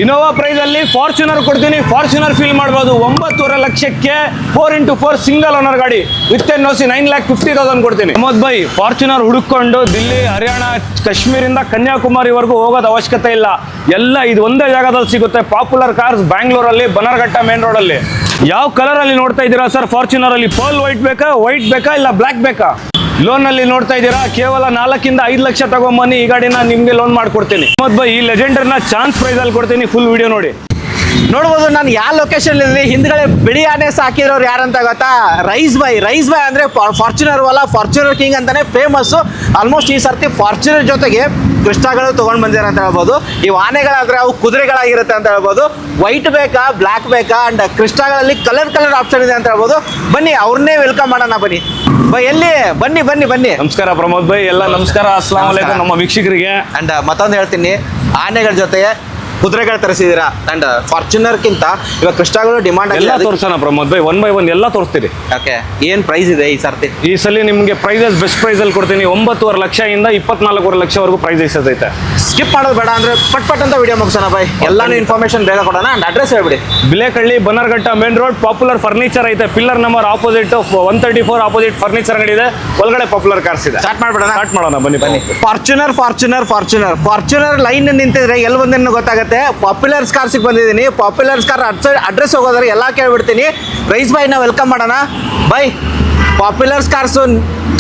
Innova price ಅಲ್ಲಿ Fortuner ಕೊಡ್ತೀನಿ. Fortuner feel ಮಾಡಬಹುದು. 9.5 ಲಕ್ಷಕ್ಕೆ 4x4 ಸಿಂಗಲ್ ಓನರ್ ಗಾಡಿ ವಿತ್ NOC 9,50,000 ಕೊಡ್ತೀನಿ. ಪ್ರಮೋದ್ ಬೈ, ಫಾರ್ಚುನರ್ ಹುಡುಕೊಂಡು ದಿಲ್ಲಿ, ಹರಿಯಾಣ, ಕಾಶ್ಮೀರಿಂದ ಕನ್ಯಾಕುಮಾರಿವರೆಗೂ ಹೋಗೋದು ಅವಶ್ಯಕತೆ ಇಲ್ಲ. ಎಲ್ಲ ಇದು ಒಂದೇ ಜಾಗದಲ್ಲಿ ಸಿಗುತ್ತೆ. ಪಾಪ್ಯುಲರ್ ಕಾರ್ಸ್ ಬ್ಯಾಂಗ್ಳೂರಲ್ಲಿ, ಬನರ್ಘಟ್ಟ ಮೇನ್ ರೋಡ್ ಅಲ್ಲಿ. ಯಾವ ಕಲರ್ ಅಲ್ಲಿ ನೋಡ್ತಾ ಇದ್ದೀರಾ ಸರ್? ಫಾರ್ಚುನರ್ ಅಲ್ಲಿ ಪರ್ಲ್ ವೈಟ್ ಬೇಕಾ, ವೈಟ್ ಬೇಕಾ, ಇಲ್ಲ ಬ್ಲಾಕ್ ಬೇಕಾ? ಲೋನ್ ಅಲ್ಲಿ ನೋಡ್ತಾ ಇದ್ದೀರಾ? ಕೇವಲ 4 5 ಲಕ್ಷ ತಗೊಂಬನ್ನಿ, ಈ ಗಾಡಿನ ನಿಮ್ಗೆ ಲೋನ್ ಮಾಡ್ಕೊಡ್ತೀನಿ. ಮತ್ತೆ ಈ ಲೆಜೆಂಡರ್ನ ಚಾನ್ಸ್ ಪ್ರೈಸ್ ಅಲ್ಲಿ ಕೊಡ್ತೀನಿ. ಫುಲ್ ವಿಡಿಯೋ ನೋಡಿ. ನೋಡ್ಬೋದು ನಾನು ಯಾವ ಲೊಕೇಶನ್ ಇಲ್ಲಿ ಹಿಂದ್ಗಡೆ ಬಿಳಿ ಆನೆ ಸಾಕಿರೋರು ಯಾರಂತ ಗೊತ್ತಾ? ರೈಸ್ ಬಾಯ್ ಅಂದ್ರೆ ಫಾರ್ಚುನರ್ ವಲ್ಲ ಫಾರ್ಚುನರ್ ಕಿಂಗ್ ಅಂತಾನೆ ಫೇಮಸ್. ಆಲ್ಮೋಸ್ಟ್ ಈ ಸರ್ತಿ ಫಾರ್ಚುನರ್ ಜೊತೆಗೆ ಕೃಷ್ಣಗಳು ತಗೊಂಡ್ ಬಂದಿರ ಅಂತ ಹೇಳ್ಬೋದು. ಈ ಆನೆಗಳಾದ್ರೆ ಅವು ಕುದುರೆಗಳಾಗಿರುತ್ತೆ ಅಂತ ಹೇಳ್ಬೋದು. ವೈಟ್ ಬೇಕಾ, ಬ್ಲಾಕ್ ಬೇಕಾ, ಅಂಡ್ ಕೃಷ್ಣಗಳಲ್ಲಿ ಕಲರ್ ಆಪ್ಷನ್ ಇದೆ ಅಂತ ಹೇಳ್ಬೋದು. ಬನ್ನಿ, ಅವ್ರನ್ನೇ ವೆಲ್ಕಮ್ ಮಾಡೋಣ. ಬನ್ನಿ ಬೈ, ಎಲ್ಲಿ ಬನ್ನಿ. ನಮಸ್ಕಾರ ಪ್ರಮೋದ್ ಬೈ, ಎಲ್ಲ ನಮಸ್ಕಾರ. ಅಸ್ಸಲಾಮು ಅಲೈಕುಂ ನಮ್ಮ ವೀಕ್ಷಕರಿಗೆ. ಅಂಡ್ ಮತ್ತೊಂದು ಹೇಳ್ತೀನಿ, ಆನೆಗಳ ಜೊತೆ ಕುದುರೆಗಳು ತರಿಸಿದೀರಾ. ಅಂಡ್ ಫಾರ್ಚುನರ್ಗಿಂತ ಇವಾಗ ಕೃಷ್ಣಗಳು ಡಿಮಾಂಡ್ ಎಲ್ಲ ತೋರ್ಸೋಣ ಪ್ರಮೋದ್ ಬೈ, 1 by 1 ಎಲ್ಲ ತೋರಿಸ್ತೀರಿ. ಓಕೆ, ಏನ್ ಪ್ರೈಸ್ ಇದೆ ಈ ಸರ್ತಿ? ಈ ಸಲ ನಿಮಗೆ ಪ್ರೈಸಸ್ ಬೆಸ್ಟ್ ಪ್ರೈಸ್ ಅಲ್ಲಿ ಕೊಡ್ತೀನಿ. 9.5 ಲಕ್ಷದಿಂದ 24.5 ಲಕ್ಷವರೆಗೂ ಪ್ರೈಸ್ ಐತೆ. ಸ್ಕಿಪ್ ಮಾಡೋದು ಬೇಡ ಅಂದ್ರೆ ಪಟ್ ಅಂತ ವಿಡಿಯೋ ಮುಗಿಸೋಣ ಬೈ. ಎಲ್ಲಾನು ಇನ್ಫಾರ್ಮೇಶನ್ ಬೇಗ ಕೊಡೋಣ. ಅಂಡ್ ಅಡ್ರೆಸ್ ಹೇಳ್ಬಿಡಿ. Bilekahalli, Bannerghatta main road. Popular furniture ಐತೆ. Pillar number opposite 134 opposite furniture ಅಂಗಡಿ ಇದೆ. ಒಳಗಡೆ ಪಾಪ್ಯುಲರ್ ಕಾರ್ಸ್ ಇದೆ. ಸ್ಟಾರ್ಟ್ ಮಾಡೋಣ. ಬನ್ನಿ. ಫಾರ್ಚುನರ್ ಲೈನ್ ನಿಂತಿದ್ರೆ ಎಲ್ಲಿ ಬಂದೇನು ಗೊತ್ತಾಗುತ್ತೆ. ಪಾಪ್ಯುಲರ್ ಕಾರ್ಸ್ ಬಂದಿದ್ದೀನಿ. ಪಾಪ್ಯುಲರ್ ಕಾರ್ ಅಡ್ರೆಸ್ ಹೋಗೋದ್ರೆ ಎಲ್ಲ ಕೇಳ್ಬಿಡ್ತೀನಿ. ರೈಸ್ ಬೈನ ವೆಲ್ಕಮ್ ಮಾಡೋಣ. ಬೈ, ಪಾಪ್ಯುಲರ್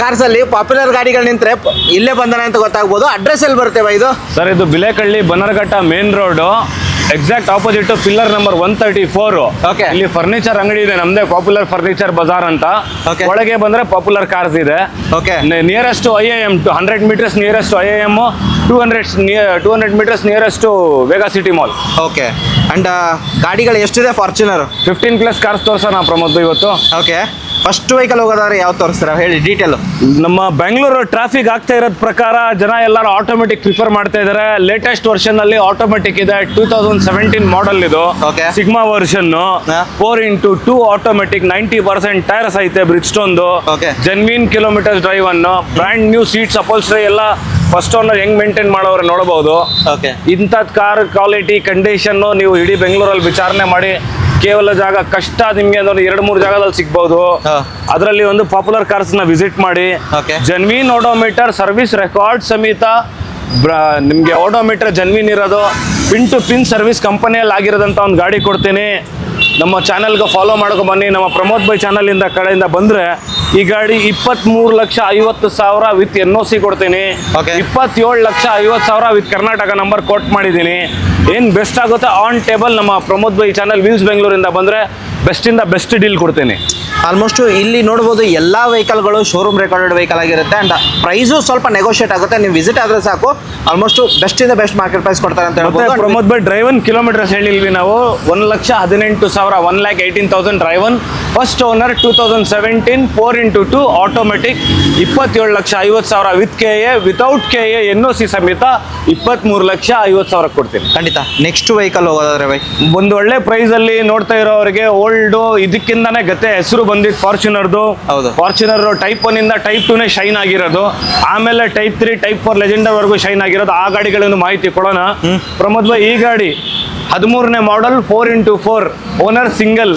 ಕಾರ್ಸ್ ಅಲ್ಲಿ ಪಾಪ್ಯುಲರ್ ಗಾಡಿಗಳು ನಿಂತ್ರೆ ಇಲ್ಲೇ ಬಂದಾನೆ ಅಂತ ಗೊತ್ತಾಗ್ಬೋದು. ಅಡ್ರೆಸ್ ಎಲ್ಲಿ ಬರುತ್ತೆ ಬೈ ಇದು? ಸರ್, ಇದು Bilekahalli, Bannerghatta main road, exact opposite pillar number 134. Okay. ಇಲ್ಲಿ ಫರ್ನಿಚರ್ ಅಂಗಡಿ ಇದೆ ನಮ್ದೇ, ಪಾಪ್ಯುಲರ್ ಫರ್ನಿಚರ್ ಬಜಾರ್ ಅಂತ. Okay. ಒಳಗೆ ಬಂದ್ರೆ ಪಾಪ್ಯುಲರ್ ಕಾರ್ಸ್ ಇದೆ. Okay, nearest IIM 100 metres nearest IIM, 200 metres nearest Vega city mall. Okay. And ಗಾಡಿಗಳು ಎಷ್ಟಿದೆ ಫಾರ್ಚುನರ್? 15+ ಕಾರ್ಸ್ ತೋರ್ಸೋಣ ಪ್ರಮೋದ್ ಇವತ್ತು. ಓಕೆ, ಫಸ್ಟ್ ವೆಹಿಕಲ್ ಹೋಗೋದಾದ್ರೆ ಯಾವ ತೋರಿಸ್ತೀರಾ ಹೇಳಿ, ಡೀಟೇಲ್. ನಮ್ಮ ಬೆಂಗಳೂರು ಟ್ರಾಫಿಕ್ ಆಗ್ತಾ ಇರೋದ್ ಪ್ರಕಾರ ಜನ ಎಲ್ಲರೂ ಆಟೋಮೆಟಿಕ್ ಪ್ರಿಫರ್ ಮಾಡ್ತಾ ಇದಾರೆ. ಲೇಟೆಸ್ಟ್ ವರ್ಷನ್ ಅಲ್ಲಿ ಆಟೋಮೆಟಿಕ್ ಇದೆ. 2017 ಮಾಡೆಲ್ ಇದು. Okay. Sigma version 4x2 automatic. 90% tyres ಐತೆ, ಬ್ರಿಡ್ಸ್ಟೋನ್. Okay. ಜೆನ್ವಿನ್ ಕಿಲೋಮೀಟರ್ ಡ್ರೈವ್ ಅನ್ನು, ಬ್ರ್ಯಾಂಡ್ ನ್ಯೂ ಸೀಟ್ಸ್, ಅಪೋಲ್ಸ್ಟ್ರಿ ಎಲ್ಲ ಫಸ್ಟ್ ಓನರ್ ಹೆಂಗ್ ಮೇಂಟೈನ್ ಮಾಡೋರು ನೋಡಬಹುದು. ಓಕೆ, ಇಂಥದ್ ಕಾರ್ ಕ್ವಾಲಿಟಿ ಕಂಡೀಷನ್ ನೀವು ಇಡೀ ಬೆಂಗಳೂರಲ್ಲಿ ವಿಚಾರಣೆ ಮಾಡಿ. ಕೇವಲ ಜಾಗ ಕಷ್ಟ ನಿಮ್ಗೆ ಅಂದ್ರೆ 2-3 ಜಾಗದಲ್ಲಿ ಸಿಗ್ಬಹುದು. ಅದರಲ್ಲಿ ಒಂದು ಪಾಪ್ಯುಲರ್ ಕಾರ್ಸ್ ನ ವಿಸಿಟ್ ಮಾಡಿ. ಜೆನ್ವಿನ್ ಓಡೋಮೀಟರ್ ಸರ್ವಿಸ್ ರೆಕಾರ್ಡ್ ಸಮೇತ ನಿಮ್ಗೆ ಓಡೋಮೀಟರ್ ಜೆನ್ವಿನ್ ಇರೋದು, ಪಿನ್ ಟು ಪಿನ್ ಸರ್ವಿಸ್ ಕಂಪನಿಯಲ್ಲಿ ಆಗಿರೋದಂತ ಒಂದು ಗಾಡಿ ಕೊಡ್ತೀನಿ. ನಮ್ಮ ಚಾನೆಲ್ಗೆ ಫಾಲೋ ಮಾಡ್ಕೊ ಬನ್ನಿ. ನಮ್ಮ ಪ್ರಮೋದ್ ಬೈ ಚಾನಲ್ ಕಡೆಯಿಂದ ಬಂದ್ರೆ ಈ ಗಾಡಿ 23,50,000 ವಿತ್ NOC ಕೊಡ್ತೀನಿ. 27,50,000 ವಿತ್ ಕರ್ನಾಟಕ ನಂಬರ್ ಕೋಟ್ ಮಾಡಿದ್ದೀನಿ. ಏನ್ ಬೆಸ್ಟ್ ಆಗುತ್ತೆ ಆನ್ ಟೇಬಲ್ ನಮ್ಮ ಪ್ರಮೋದ್ ಬೈ ಚಾನಲ್ ವೀಲ್ಸ್ ಬೆಂಗಳೂರಿಂದ ಬಂದ್ರೆ ಬೆಸ್ಟಿಂದ ಬೆಸ್ಟ್ ಡೀಲ್ ಕೊಡ್ತೀನಿ. ಆಲ್ಮೋಸ್ಟ್ ಇಲ್ಲಿ ನೋಡ್ಬೋದು ಎಲ್ಲ ವೆಹಿಕಲ್ಗಳು ಶೋರೂಮ್ ರೆಕಾರ್ಡೆಡ್ ವೆಹಿಕಲ್ ಆಗಿರುತ್ತೆ. ಅಂಡ್ ಪ್ರೈಸು ಸ್ವಲ್ಪ ನೆಗೋಷಿಯೇಟ್ ಆಗುತ್ತೆ. ನೀವು ವಿಸಿಟ್ ಆದ್ರೆ ಸಾಕು, ಆಲ್ಮೋಸ್ಟ್ ಬೆಸ್ಟಿಂದ ಬೆಸ್ಟ್ ಮಾರ್ಕೆಟ್ ಪ್ರೈಸ್ ಕೊಡ್ತಾರೆ ಅಂತ ಹೇಳ್ಬೋದು. ಪ್ರಮೋದ್ ಬೈ ಡ್ರೈವನ್ ಕಿಲೋಮೀಟರ್ಸ್ ಹೇಳಿಲ್ವಿ ನಾವು. 1,18,000 1,18,000 driven. First owner 2017 4x2 automatic. 27,50,000 with KA, without KA NOC ಸಮೇತ 23,50,000 ಕೊಡ್ತೀನಿ. ಖಂಡಿತ. ನೆಕ್ಸ್ಟ್ ವೆಹಿಕಲ್ ಹೋಗೋದಾದ್ರೆ ಬೈ, ಒಂದು ಒಳ್ಳೆ ಪ್ರೈಸ್ ಅಲ್ಲಿ ನೋಡ್ತಾ ಇರೋರಿಗೆ ಓಲ್ಡ್ ಇದಕ್ಕಿಂತಾನೆ ಗತೆ ಹೆಸರು ಬಂದಿದ್ದು ಫಾರ್ಚುನರ್ದು. ಹೌದು, ಫಾರ್ಚುನರ್ ಟೈಪ್ 1 ಇಂದ ಟೈಪ್ 2 ಶೈನ್ ಆಗಿರೋದು. ಆಮೇಲೆ ಟೈಪ್ 3 ಟೈಪ್ 4 ಲೆಜೆಂಡರ್ ವರೆಗೂ ಶೈನ್ ಆಗಿರೋದು. ಆ ಗಾಡಿಗಳನ್ನು ಮಾಹಿತಿ ಕೊಡೋಣ. ಪ್ರಮೋದ್ ಬೈ, ಈ ಗಾಡಿ 13ನೇ model 4x4 owner single.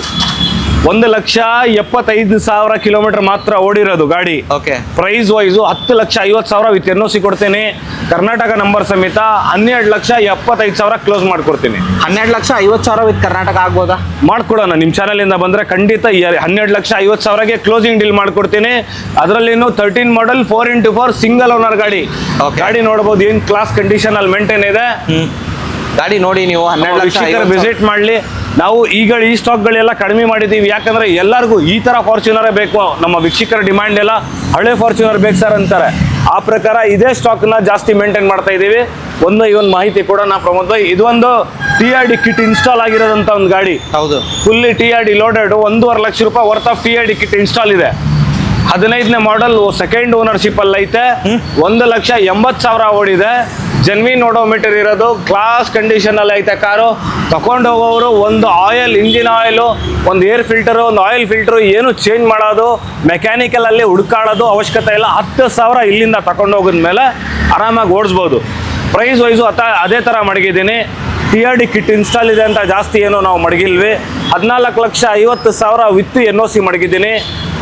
1,75,000 kilometre ಮಾತ್ರ ಓಡಿರೋದು ಗಾಡಿ. Okay, price wise 10,50,000 with NOC ಕೊಡ್ತೀನಿ. ಕರ್ನಾಟಕ ನಂಬರ್ ಸಮೇತ 12,75,000 ಕ್ಲೋಸ್ ಮಾಡ್ಕೊಡ್ತೀನಿ. 12,50,000 ವಿತ್ ಕರ್ನಾಟಕ ಆಗ್ಬೋದಾ? ಮಾಡ್ಕೊಡೋಣ. ನಿಮ್ಮ ಚಾನಲ್ ಇಂದ ಬಂದ್ರೆ ಖಂಡಿತ 12,50,000ಗೆ ಕ್ಲೋಸಿಂಗ್ ಡೀಲ್ ಮಾಡ್ಕೊಡ್ತೀನಿ. ಅದರಲ್ಲಿ 13 ಮಾಡೆಲ್ 4x4 ಸಿಂಗಲ್ ಓನರ್ ಗಾಡಿ. ಗಾಡಿ ನೋಡಬಹುದು ಏನ್ ಕ್ಲಾಸ್ ಕಂಡೀಷನ್ ಅಲ್ಲಿ ಮೇಂಟೈನ್ ಇದೆ. ಗಾಡಿ ನೋಡಿ ನೀವು 12,00,000 ವಿಸಿಟ್ ಮಾಡ್ಲಿ. ನಾವು ಈಗ ಈ ಸ್ಟಾಕ್ಗಳೆಲ್ಲ ಕಡಿಮೆ ಮಾಡಿದ್ದೀವಿ. ಯಾಕಂದ್ರೆ ಎಲ್ಲರಿಗೂ ಈ ತರ ಫಾರ್ಚುನರೇ ಬೇಕು. ನಮ್ಮ ವೀಕ್ಷಕರ ಡಿಮ್ಯಾಂಡ್ ಎಲ್ಲ ಹಳೆ ಫಾರ್ಚುನರ್ ಬೇಕು ಸರ್ ಅಂತಾರೆ. ಆ ಪ್ರಕಾರ ಇದೇ ಸ್ಟಾಕ್ನ ಜಾಸ್ತಿ ಮೇಂಟೈನ್ ಮಾಡ್ತಾ ಇದ್ದೀವಿ. ಇವನ್ ಮಾಹಿತಿ ಕೊಡೋಣ ಪ್ರಮೋದ್ ಬೈ. ಇದೊಂದು TRD ಕಿಟ್ ಇನ್ಸ್ಟಾಲ್ ಆಗಿರೋದಂತ ಒಂದು ಗಾಡಿ. ಹೌದು, ಫುಲ್ಲಿ TRD ಲೋಡೆಡ್. 1.5 ಲಕ್ಷ ರೂಪಾಯಿ worth of TRD kit install ಇದೆ. 15ನೇ ಮಾಡೆಲ್ ಸೆಕೆಂಡ್ ಓನರ್ಶಿಪ್ ಅಲ್ಲಿ ಐತೆ. 1,80,000 ಓಡಿದೆ. ಜೆನ್ವಿನ್ ಓಡೋಮೀಟರ್ ಇರೋದು. ಕ್ಲಾಸ್ ಕಂಡೀಷನ್ ಅಲ್ಲಿ ಐತೆ ಕಾರು. ತಗೊಂಡು ಹೋಗೋರು ಒಂದು ಆಯಿಲ್, ಇಂಜಿನ್ ಆಯಿಲು, ಒಂದು ಏರ್ ಫಿಲ್ಟರು, ಒಂದು ಆಯಿಲ್ ಫಿಲ್ಟರು ಏನು ಚೇಂಜ್ ಮಾಡೋದು, ಮೆಕ್ಯಾನಿಕಲ್ ಅಲ್ಲಿ ಹುಡುಕಾಡೋದು ಅವಶ್ಯಕತೆ ಇಲ್ಲ. 10,000 ಇಲ್ಲಿಂದ ತಗೊಂಡು ಹೋಗಿದ್ಮೇಲೆ ಆರಾಮಾಗಿ ಓಡಿಸ್ಬೋದು. ಪ್ರೈಸ್ ವೈಸು ಅದೇ ಥರ ಮಡಗಿದ್ದೀನಿ. TRD ಕಿಟ್ ಇನ್ಸ್ಟಾಲ್ ಇದೆ ಅಂತ ಜಾಸ್ತಿ ಏನು ನಾವು ಮಡಗಿಲ್ವಿ. 14,50,000 ವಿತ್ NOC ಮಡಗಿದ್ದೀನಿ.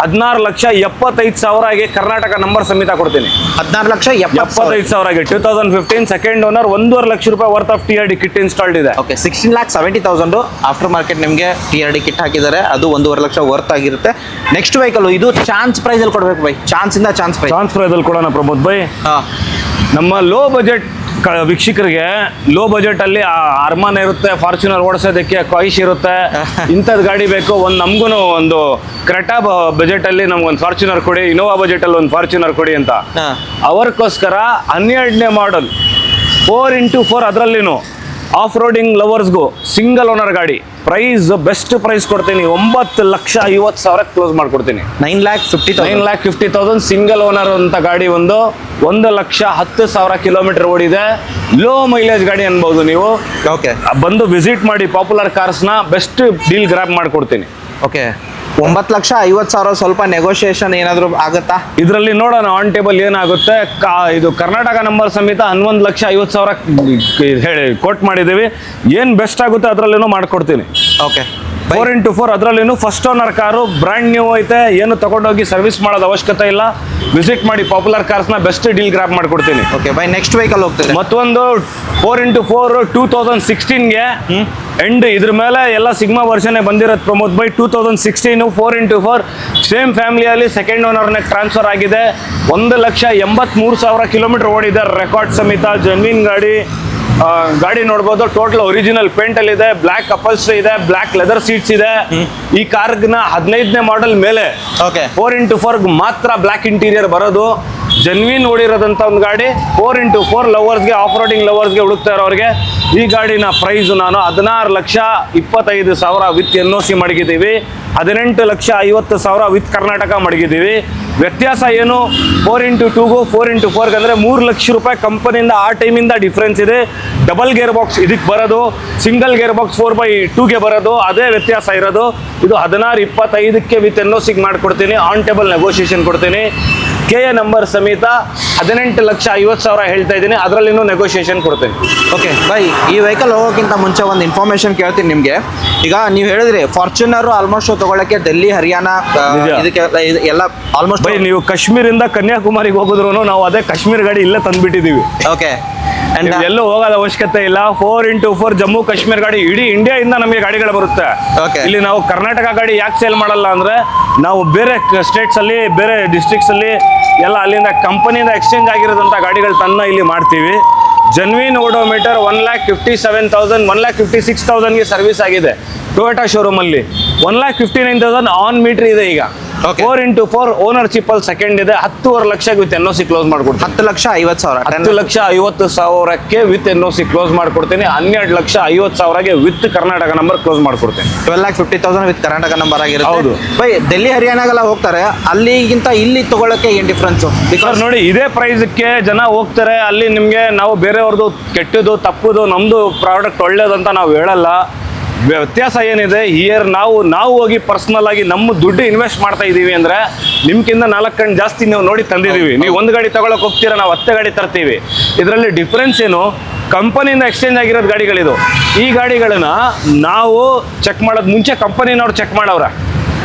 16,75,000ಗೆ ಕರ್ನಾಟಕ ನಂಬರ್ ಸಮೇತ ಕೊಡ್ತೀನಿ. 16,70,000 2015 ಸೆಕೆಂಡ್ ಓನರ್, 1.5 ಲಕ್ಷ ರೂಪಾಯಿ worth of TRD kit installed ಇದೆ. ಓಕೆ, 16,70,000 ಆಫ್ಟರ್ ಮಾರ್ಕೆಟ್ ನಿಮಗೆ TRD ಕಿಟ್ ಹಾಕಿದ್ದಾರೆ. ಅದು 1.5 ಲಕ್ಷ ವರ್ತ್ ಆಗಿರುತ್ತೆ. ನೆಕ್ಸ್ಟ್ ವೆಹಿಕಲ್ ಇದು ಚಾನ್ಸ್ ಪ್ರೈಸ್ ಅಲ್ಲಿ ಕೊಡ್ಬೇಕು ಬೈ. ಚಾನ್ಸ್ ಪ್ರೈಸ್ ಅಲ್ಲಿ ಕೊಡೋಣ ಪ್ರಮೋದ್ ಬೈ. ನಮ್ಮ ಲೋ ಬಜೆಟ್ ವೀಕ್ಷಕರಿಗೆ ಲೋ ಬಜೆಟ್ ಅಲ್ಲಿ ಅರ್ಮಾನ್ ಇರುತ್ತೆ, ಫಾರ್ಚುನರ್ ಓಡಿಸೋದಕ್ಕೆ ಕಾಯಿಶ್ ಇರುತ್ತೆ. ಇಂಥದ್ದು ಗಾಡಿ ಬೇಕು, ನಮಗೂ ಒಂದು ಕ್ರೆಟಾ ಬಜೆಟ್ ಅಲ್ಲಿ ನಮ್ಗೊಂದು ಫಾರ್ಚುನರ್ ಕೊಡಿ, ಇನೋವಾ ಬಜೆಟ್ ಅಲ್ಲಿ ಒಂದು ಫಾರ್ಚುನರ್ ಕೊಡಿ ಅಂತ. ಅವರ್ಗೋಸ್ಕರ 12ನೇ ಮಾಡಲ್ 4x4, ಅದರಲ್ಲಿನೂ ಆಫ್ ರೋಡಿಂಗ್ ಲವರ್ಸ್ಗೂ ಸಿಂಗಲ್ ಓನರ್ ಗಾಡಿ. ಪ್ರೈಸ್ ಬೆಸ್ಟ್ ಪ್ರೈಸ್ ಕೊಡ್ತೀನಿ, 9,50,000 ಕ್ಲೋಸ್ ಮಾಡ್ಕೊಡ್ತೀನಿ. 9,50,000 ಸಿಂಗಲ್ ಓನರ್ ಅಂತ ಗಾಡಿ, 1,10,000 ಕಿಲೋಮೀಟರ್ ಓಡಿದೆ. ಲೋ ಮೈಲೇಜ್ ಗಾಡಿ ಅನ್ಬೋದು ನೀವು. ಓಕೆ, ಬಂದು ವಿಸಿಟ್ ಮಾಡಿ ಪಾಪ್ಯುಲರ್ ಕಾರ್ಸ್ನ, ಬೆಸ್ಟ್ ಡೀಲ್ ಗ್ರಾಪ್ ಮಾಡ್ಕೊಡ್ತೀನಿ. ಓಕೆ, 9,50,000 ಸ್ವಲ್ಪ ನೆಗೋಷಿಯೇಷನ್ ಏನಾದರೂ ಆಗುತ್ತಾ? ಇದರಲ್ಲಿ ನೋಡೋಣ ಆನ್ ಟೇಬಲ್ ಏನಾಗುತ್ತೆ. ಇದು ಕರ್ನಾಟಕ ನಂಬರ್ ಸಮೇತ 11,50,000 ಹೇಳಿ ಕೋಟ್ ಮಾಡಿದ್ದೀವಿ. ಏನು ಬೆಸ್ಟ್ ಆಗುತ್ತೆ ಅದರಲ್ಲೇನೋ ಮಾಡ್ಕೊಡ್ತೀನಿ. ಓಕೆ, 4x4 ಅದರಲ್ಲಿನೂ first owner car, brand new ಐತೆ. ಏನು ತಗೊಂಡೋಗಿ ಸರ್ವಿಸ್ ಮಾಡೋದು ಅವಶ್ಯಕತೆ ಇಲ್ಲ. ವಿಸಿಟ್ ಮಾಡಿ ಪಾಪ್ಯುಲರ್ ಕಾರ್ಸ್ನ, ಬೆಸ್ಟ್ ಡೀಲ್ ಗ್ರಾಪ್ ಮಾಡ್ಕೊಡ್ತೀನಿ. ಓಕೆ ಬೈ, ನೆಕ್ಸ್ಟ್ ವೆಹಿಕಲ್ ಹೋಗ್ತದೆ. ಮತ್ತೊಂದು 4x4 2016ಗೆ ಎಂಡ್. ಇದ್ರ ಮೇಲೆ ಎಲ್ಲ ಸಿಗ್ಮಾ ವರ್ಷನ್ ಬಂದಿರೋದು ಪ್ರಮೋದ್ ಬೈ. 2016 4x4 ಸೇಮ್ ಫ್ಯಾಮಿಲಿಯಲ್ಲಿ ಸೆಕೆಂಡ್ ಓನರ್ನ ಟ್ರಾನ್ಸ್ಫರ್ ಆಗಿದೆ. 1,83,000 ಕಿಲೋಮೀಟರ್ ಓಡಿದೆ, ರೆಕಾರ್ಡ್ ಸಮೇತ. ಜೆನ್ವಿನ್ ಗಾಡಿ ನೋಡ್ಬೋದು. ಟೋಟಲ್ ಒರಿಜಿನಲ್ ಪೇಂಟ್ ಅಲ್ಲಿ ಇದೆ, ಬ್ಲಾಕ್ ಅಪಲ್ಸ್ಟ್ರಿ ಇದೆ, ಬ್ಲಾಕ್ ಲೆದರ್ ಸೀಟ್ಸ್ ಇದೆ. ಈ ಕಾರ್ನ 15ನೇ ಮಾಡೆಲ್ ಮೇಲೆ 4x4 ಮಾತ್ರ ಬ್ಲಾಕ್ ಇಂಟೀರಿಯರ್ ಬರೋದು. ಜೆನ್ವಿನ್ ಓಡಿರೋದಂತ ಒಂದು ಗಾಡಿ. 4x4 ಲವರ್ಸ್ಗೆ, ಆಫ್ ರೋಡಿಂಗ್ ಲವರ್ಸ್ಗೆ ಹುಡುಕ್ತಾ ಇರೋರಿಗೆ ಈ ಗಾಡಿನ ಪ್ರೈಸ್ ನಾನು 16,25,000 ವಿತ್ NOC ಮಡಗಿದ್ದೀವಿ. 18,50,000 ವಿತ್ ಕರ್ನಾಟಕ ಮಡಗಿದ್ದೀವಿ. ವ್ಯತ್ಯಾಸ ಏನು? 4x2ಗೂ 4x4 ಅಂದರೆ 3 ಲಕ್ಷ ರೂಪಾಯಿ ಕಂಪನಿಯಿಂದ ಆ ಟೈಮಿಂದ ಡಿಫ್ರೆನ್ಸ್ ಇದೆ. ಡಬಲ್ ಗೇರ್ ಬಾಕ್ಸ್ ಇದಕ್ಕೆ ಬರೋದು, ಸಿಂಗಲ್ ಗೇರ್ ಬಾಕ್ಸ್ 4x2ಗೆ ಬರೋದು, ಅದೇ ವ್ಯತ್ಯಾಸ ಇರೋದು. ಇದು 16,25,000ಕ್ಕೆ ವಿತ್ NOC ಮಾಡಿಕೊಡ್ತೀನಿ. ಆನ್ ಟೇಬಲ್ ನೆಗೋಷಿಯೇಷನ್ ಕೊಡ್ತೀನಿ. KA ನಂಬರ್ ಸಮೇತ 18,50,000 ಹೇಳ್ತಾ ಇದ್ದೀನಿ. ಅದರಲ್ಲಿನೂ ನೆಗೋಷಿಯೇಷನ್ ಕೊಡ್ತೀನಿ. ಓಕೆ ಬೈ, ಈ ವೆಹಿಕಲ್ ಹೋಗೋಕ್ಕಿಂತ ಮುಂಚೆ ಒಂದು ಇನ್ಫಾರ್ಮೇಶನ್ ಕೇಳ್ತೀನಿ ನಿಮಗೆ. ಈಗ ನೀವು ಹೇಳಿದ್ರಿ ಫಾರ್ಚುನರ್ ಆಲ್ಮೋಸ್ಟ್ ತಗೊಳ್ಳಕ್ಕೆ ಡೆಲ್ಲಿ, ಹರಿಯಾಣ ಇದಕ್ಕೆ ಎಲ್ಲ ಆಲ್ಮೋಸ್ಟ್. ಬೈ, ನೀವು ಕಾಶ್ಮೀರಿಂದ ಕನ್ಯಾಕುಮಾರಿಗೆ ಹೋಗಿದ್ರು ನಾವು ಅದೇ ಕಾಶ್ಮೀರ್ ಗಾಡಿ ಇಲ್ಲೇ ತಂದ್ಬಿಟ್ಟಿದ್ದೀವಿ. ಓಕೆ, ಎಲ್ಲೂ ಹೋಗೋದ ಅವಶ್ಯಕತೆ ಇಲ್ಲ. 4x4 ಜಮ್ಮು ಕಾಶ್ಮೀರ್ ಗಾಡಿ ಇಡೀ ಇಂಡಿಯಾದಿಂದ ನಮಗೆ ಗಾಡಿಗಳು ಬರುತ್ತೆ. ಇಲ್ಲಿ ನಾವು ಕರ್ನಾಟಕ ಗಾಡಿ ಯಾಕೆ ಸೇಲ್ ಮಾಡಲ್ಲ ಅಂದ್ರೆ, ನಾವು ಬೇರೆ ಸ್ಟೇಟ್ಸ್ ಅಲ್ಲಿ, ಬೇರೆ ಡಿಸ್ಟ್ರಿಕ್ಟ್ಸ್ ಅಲ್ಲಿ ಎಲ್ಲ ಅಲ್ಲಿಂದ ಕಂಪನಿಯಿಂದ ಎಕ್ಸ್ಚೇಂಜ್ ಆಗಿರೋದಂಥ ಗಾಡಿಗಳು ತನ್ನ ಇಲ್ಲಿ ಮಾಡ್ತೀವಿ. ಜೆನ್ವಿನ್ ಓಡೋಮೀಟರ್ 1,57,000, 1,56,000ಗೆ ಸರ್ವಿಸ್ ಆಗಿದೆ ಟೊಯೋಟಾ ಶೋರೂಮ್ ಅಲ್ಲಿ. 1,59,000 ಆನ್ ಮೀಟರ್ ಇದೆ ಈಗ. 4x4 ಓನರ್ಶಿಪ್ ಅಲ್ಲಿ ಸೆಕೆಂಡ್ ಇದೆ. 10.5 ಲಕ್ಷಕ್ಕೆ ವಿತ್ NOC ಕ್ಲೋಸ್ ಮಾಡ್ಕೊಡ್ತೀನಿ. 10,50,000 10,50,000ಕ್ಕೆ ವಿತ್ NOC ಕ್ಲೋಸ್ ಮಾಡ್ಕೊಡ್ತೀನಿ. 12,50,000ಗೆ ವಿತ್ ಕರ್ನಾಟಕ ನಂಬರ್ ಕ್ಲೋಸ್ ಮಾಡ್ಕೊಡ್ತೀನಿ. 12,50,000 ವಿತ್ ಕರ್ನಾಟಕ ನಂಬರ್ ಆಗಿರುತ್ತೆ. ಹೌದು ಬೈ, ಡೆಲ್ಲಿ ಹರಿಯಾಣಗೆಲ್ಲ ಹೋಗ್ತಾರೆ, ಅಲ್ಲಿಗಿಂತ ಇಲ್ಲಿ ತಗೊಳ್ಳಕ್ಕೆ ಏನು ಡಿಫ್ರೆನ್ಸ್? ಬಿಕಾಸ್ ನೋಡಿ, ಇದೇ ಪ್ರೈಸ್ಗೆ ಜನ ಹೋಗ್ತಾರೆ. ಅಲ್ಲಿ ನಿಮಗೆ ನಾವು ಬೇರೆಯವ್ರದ್ದು ಕೆಟ್ಟದ್ದು ತಪ್ಪುದು, ನಮ್ದು ಪ್ರಾಡಕ್ಟ್ ಒಳ್ಳೇದಂತ ನಾವು ಹೇಳಲ್ಲ. ವ್ಯತ್ಯಾಸ ಏನಿದೆ ಹಿಯರ್, ನಾವು ಹೋಗಿ ಪರ್ಸನಲ್ ಆಗಿ ನಮ್ಮ ದುಡ್ಡು ಇನ್ವೆಸ್ಟ್ ಮಾಡ್ತಾ ಇದ್ದೀವಿ ಅಂದರೆ ನಿಮ್ಗಿಂತ 4 ಕಣ್ಣು ಜಾಸ್ತಿ ನಾವು ನೋಡಿ ತಂದಿದ್ದೀವಿ. ನೀವು ಒಂದು ಗಾಡಿ ತಗೊಳಕ್ ಹೋಗ್ತೀರಾ, ನಾವು 10 ಗಾಡಿ ತರ್ತೀವಿ. ಇದರಲ್ಲಿ ಡಿಫ್ರೆನ್ಸ್ ಏನು? ಕಂಪನಿಯಿಂದ ಎಕ್ಸ್ಚೇಂಜ್ ಆಗಿರೋದು ಗಾಡಿಗಳಿದು. ಈ ಗಾಡಿಗಳನ್ನ ನಾವು ಚೆಕ್ ಮಾಡೋದು ಮುಂಚೆ ಕಂಪನಿನವ್ರು ಚೆಕ್ ಮಾಡವ್ರೆ.